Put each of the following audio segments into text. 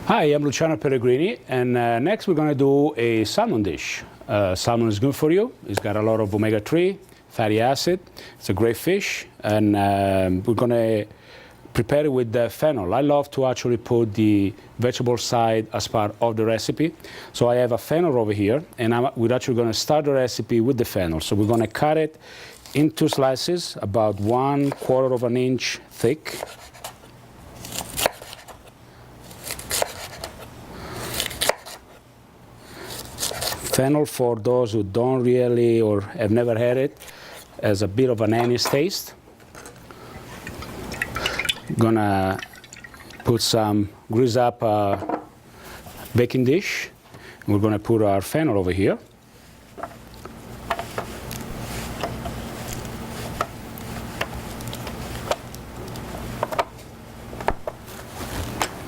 Hi, I'm Luciano Pellegrini, and next we're going to do a salmon dish. Salmon is good for you. It's got a lot of omega-3 fatty acid. It's a great fish, and we're going to prepare it with the fennel. I love to actually put the vegetable side as part of the recipe. So I have a fennel over here, and we're actually going to start the recipe with the fennel. So we're going to cut it into slices about 1/4 of an inch thick. Fennel, for those who don't really or have never had it, has a bit of an anise taste. Gonna put some, grease up a baking dish. We're gonna put our fennel over here.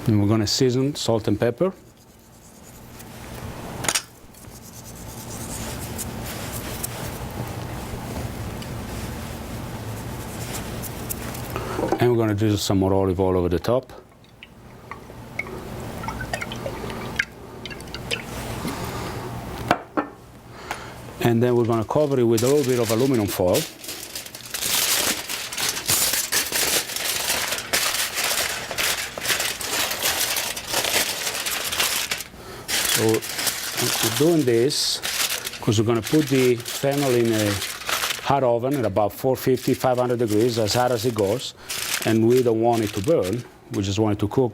And we're gonna season salt and pepper. And we're going to drizzle some more olive oil over the top. And then we're going to cover it with a little bit of aluminum foil. So we're doing this because we're going to put the fennel in a hot oven at about 450, 500 degrees, as hot as it goes. And we don't want it to burn. We just want it to cook.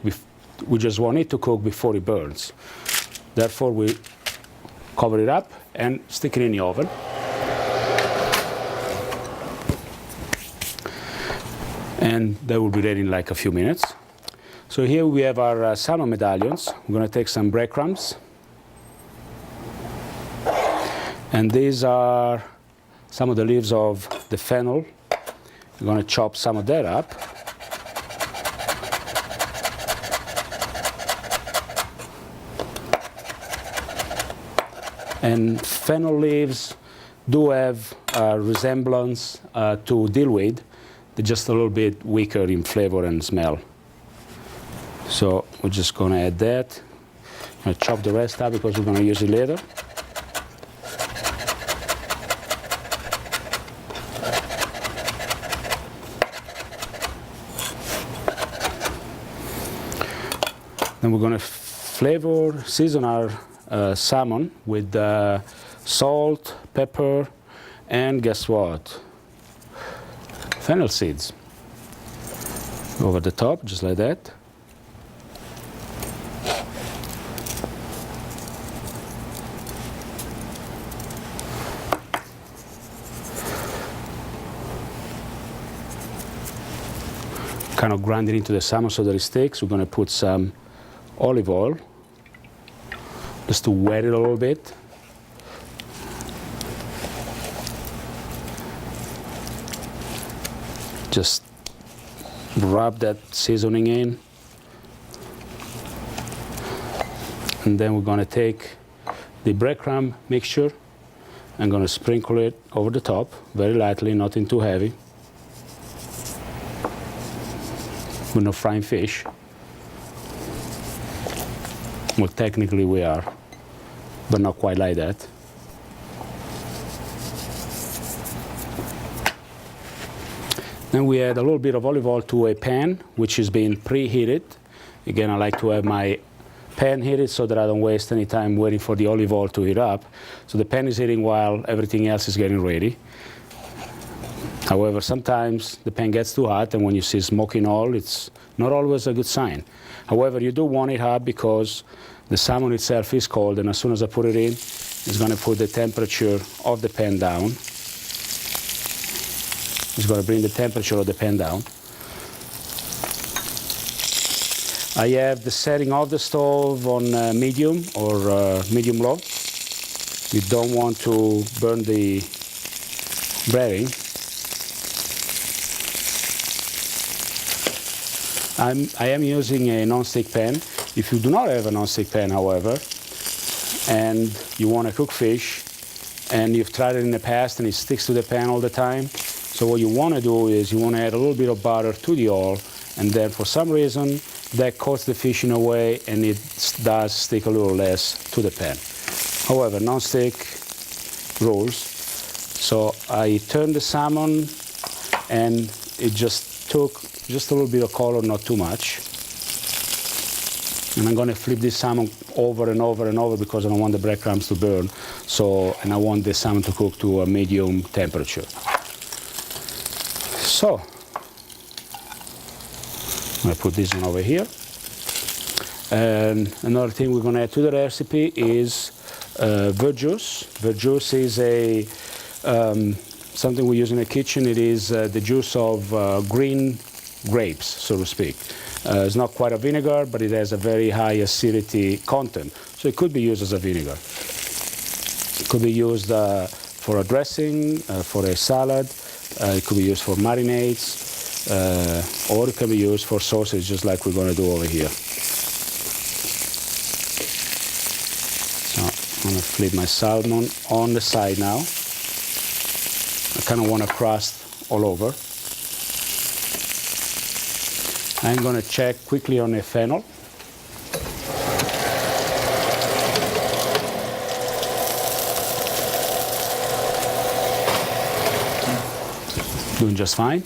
We just want it to cook before it burns. Therefore, we cover it up and stick it in the oven. And that will be ready in like a few minutes. So here we have our salmon medallions. We're going to take some breadcrumbs. And these are some of the leaves of the fennel. We're going to chop some of that up. And fennel leaves do have a resemblance to dillweed. They're just a little bit weaker in flavor and smell. So we're just going to add that. I'm going to chop the rest up because we're going to use it later. Then we're going to season our salmon with salt, pepper, and guess what? Fennel seeds. Over the top, just like that. Kind of grind it into the salmon so that it sticks. We're going to put some olive oil, just to wet it a little bit. Just rub that seasoning in. And then we're going to take the breadcrumb mixture and going to sprinkle it over the top, very lightly, nothing too heavy. We're not frying fish. Well, technically we are, but not quite like that. Then we add a little bit of olive oil to a pan, which has been preheated. Again, I like to have my pan heated so that I don't waste any time waiting for the olive oil to heat up. So the pan is heating while everything else is getting ready. However, sometimes the pan gets too hot, and when you see smoking oil, it's not always a good sign. However, you do want it hot because the salmon itself is cold, and as soon as I put it in, it's going to put the temperature of the pan down. It's going to bring the temperature of the pan down. I have the setting of the stove on medium or medium-low. You don't want to burn the breading. I am using a non-stick pan. If you do not have a non-stick pan, however, and you want to cook fish, and you've tried it in the past and it sticks to the pan all the time, so what you want to do is you want to add a little bit of butter to the oil, and then for some reason that coats the fish in a way and it does stick a little less to the pan. However, non-stick rules. So I turned the salmon and it just took just a little bit of color, not too much. And I'm going to flip this salmon over and over and over because I don't want the breadcrumbs to burn. So, and I want the salmon to cook to a medium temperature. So, I'm going to put this one over here. And another thing we're going to add to the recipe is verjuice. Verjuice is a something we use in the kitchen. It is the juice of green grapes, so to speak. It's not quite a vinegar, but it has a very high acidity content. So it could be used as a vinegar. It could be used for a dressing, for a salad. It could be used for marinades, or it can be used for sauces, just like we're going to do over here. So I'm going to flip my salmon on the side now. I kind of want a crust all over. I'm going to check quickly on the fennel. Doing just fine.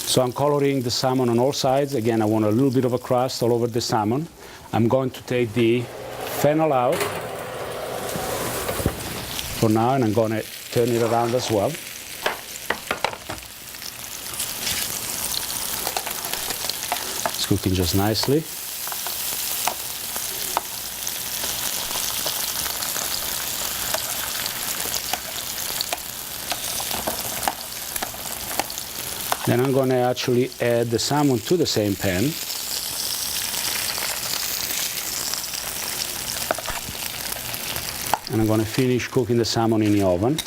So I'm coloring the salmon on all sides. Again, I want a little bit of a crust all over the salmon. I'm going to take the fennel out for now, and I'm going to turn it around as well. It's cooking just nicely. Then I'm going to actually add the salmon to the same pan. And I'm going to finish cooking the salmon in the oven.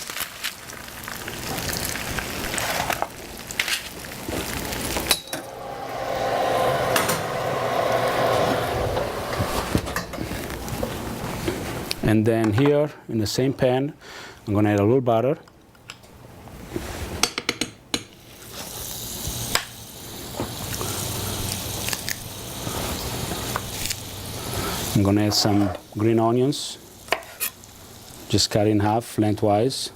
And then here in the same pan, I'm going to add a little butter. I'm going to add some green onions, just cut in half lengthwise.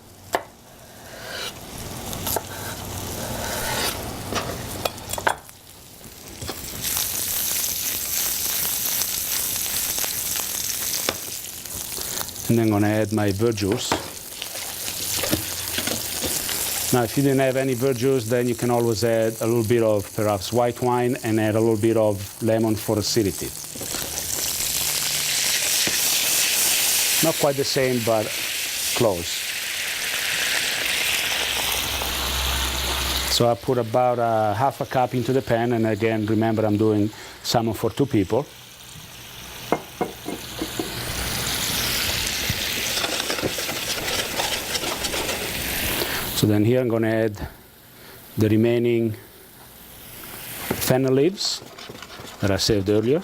And then I'm going to add my verjuice. Now, if you didn't have any verjuice, then you can always add a little bit of perhaps white wine and add a little bit of lemon for acidity. Not quite the same, but close. So I put about half a cup into the pan, and again, remember I'm doing salmon for 2 people. So then here I'm going to add the remaining fennel leaves that I saved earlier.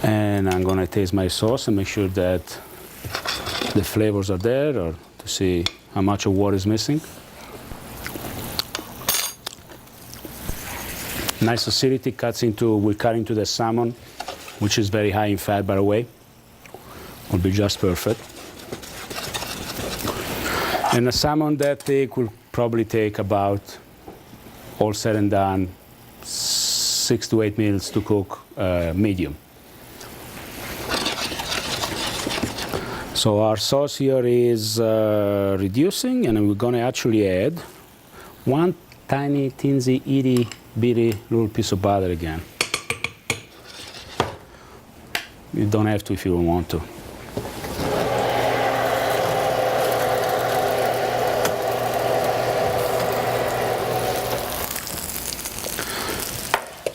And I'm going to taste my sauce and make sure that the flavors are there, or to see how much of what is missing. Nice acidity will cut into the salmon, which is very high in fat, by the way. Will be just perfect. And a salmon that thick will probably take about, all said and done, 6 to 8 minutes to cook medium. So our sauce here is reducing, and we're going to actually add one tiny, teensy, itty bitty little piece of butter again. You don't have to if you don't want to.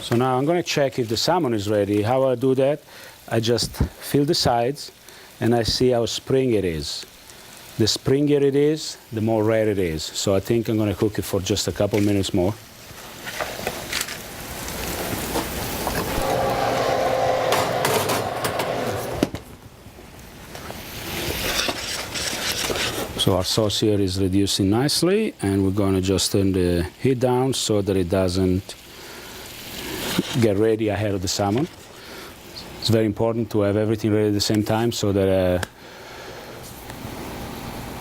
So now I'm going to check if the salmon is ready. How I do that? I just fill the sides, and I see how spring it is. the springier it is, the more rare it is. So I think I'm going to cook it for just a couple minutes more. So our sauce here is reducing nicely, and we're going to just turn the heat down so that it doesn't get ready ahead of the salmon. It's very important to have everything ready at the same time so that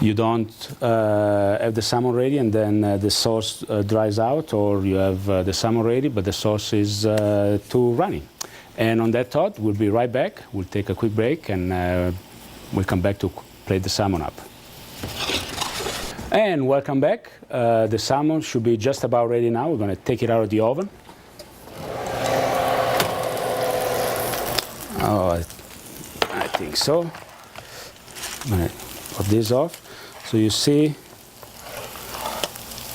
you don't have the salmon ready and then the sauce dries out, or you have the salmon ready but the sauce is too runny. And on that thought, we'll be right back. We'll take a quick break and we'll come back to plate the salmon up. And welcome back. The salmon should be just about ready now. We're going to take it out of the oven. Oh, I think so. I'm going to put this off. So you see,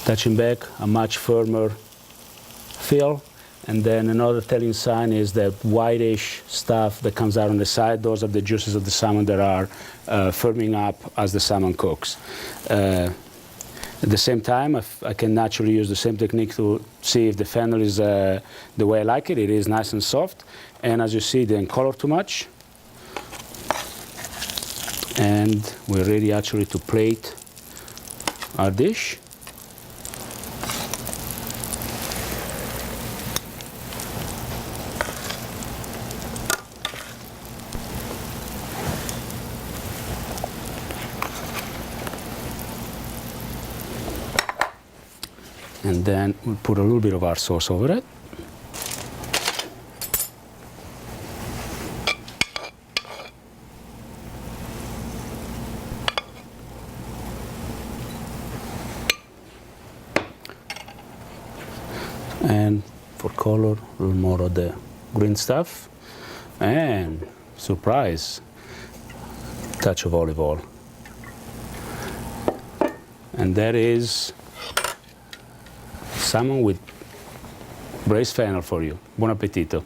touching back, a much firmer feel. And then another telling sign is that whitish stuff that comes out on the side. Those are the juices of the salmon that are firming up as the salmon cooks. At the same time, I can naturally use the same technique to see if the fennel is the way I like it. It is nice and soft. And as you see, it didn't color too much. And we're ready actually to plate our dish. And then we'll put a little bit of our sauce over it. And for color, a little more of the green stuff. And surprise, touch of olive oil. And that is salmon with braised fennel for you. Buon appetito.